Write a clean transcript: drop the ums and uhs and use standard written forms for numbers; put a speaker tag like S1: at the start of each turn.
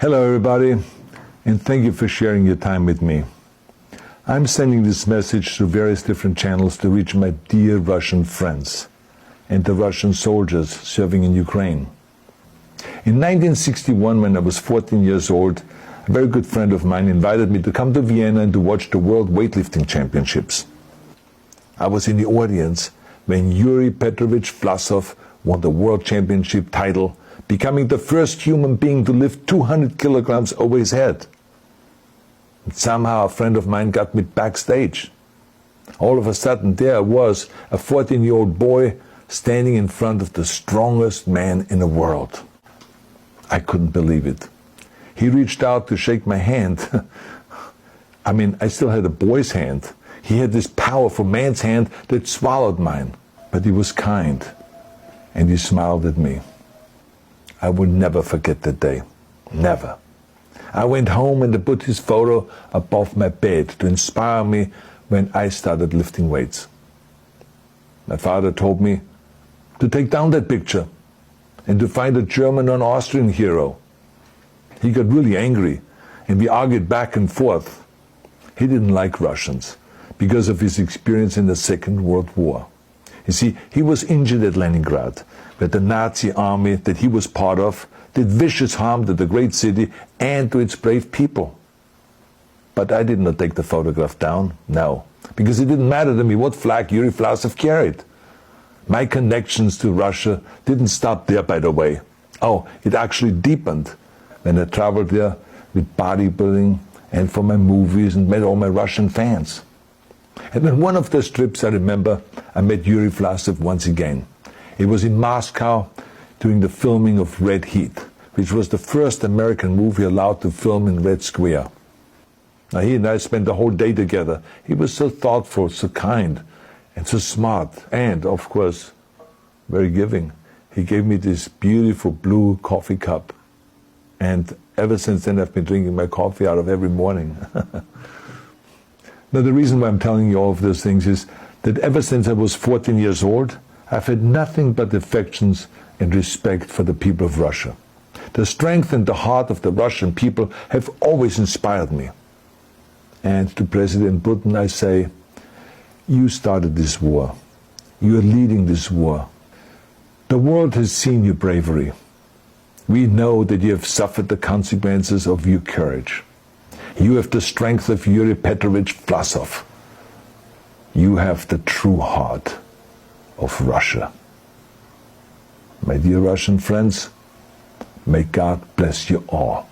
S1: Hello everybody, and thank you for sharing your time with me. I'm sending this message through various different channels to reach my dear Russian friends and the Russian soldiers serving in Ukraine. In 1961, when I was 14 years old, a very good friend of mine invited me to come to Vienna and to watch the World Weightlifting Championships. I was in the audience when Yuri Petrovich Vlasov won the World Championship title, becoming the first human being to lift 200 kilograms over his head. And somehow a friend of mine got me backstage. All of a sudden there I was, a 14-year-old boy, standing in front of the strongest man in the world. I couldn't believe it. He reached out to shake my hand. I still had a boy's hand. He had this powerful man's hand that swallowed mine. But he was kind, and he smiled at me. I will never forget that day. Never. I went home and I put his photo above my bed to inspire me when I started lifting weights. My father told me to take down that picture and to find a German or an Austrian hero. He got really angry and we argued back and forth. He didn't like Russians because of his experience in the Second World War. You see, he was injured at Leningrad, where the Nazi army that he was part of did vicious harm to the great city and to its brave people. But I did not take the photograph down, no, because it didn't matter to me what flag Yuri Vlasov carried. My connections to Russia didn't stop there, by the way. Oh, it actually deepened when I traveled there with bodybuilding and for my movies and met all my Russian fans. And on one of those trips, I remember, I met Yuri Vlasov once again. It was in Moscow during the filming of Red Heat, which was the first American movie allowed to film in Red Square. Now, he and I spent the whole day together. He was so thoughtful, so kind, and so smart, and, of course, very giving. He gave me this beautiful blue coffee cup. And ever since then, I've been drinking my coffee out of every morning. Now, the reason why I'm telling you all of those things is that ever since I was 14 years old, I've had nothing but affections and respect for the people of Russia. The strength and the heart of the Russian people have always inspired me. And to President Putin, I say, you started this war. You are leading this war. The world has seen your bravery. We know that you have suffered the consequences of your courage. You have the strength of Yuri Petrovich Vlasov. You have the true heart of Russia. My dear Russian friends, may God bless you all.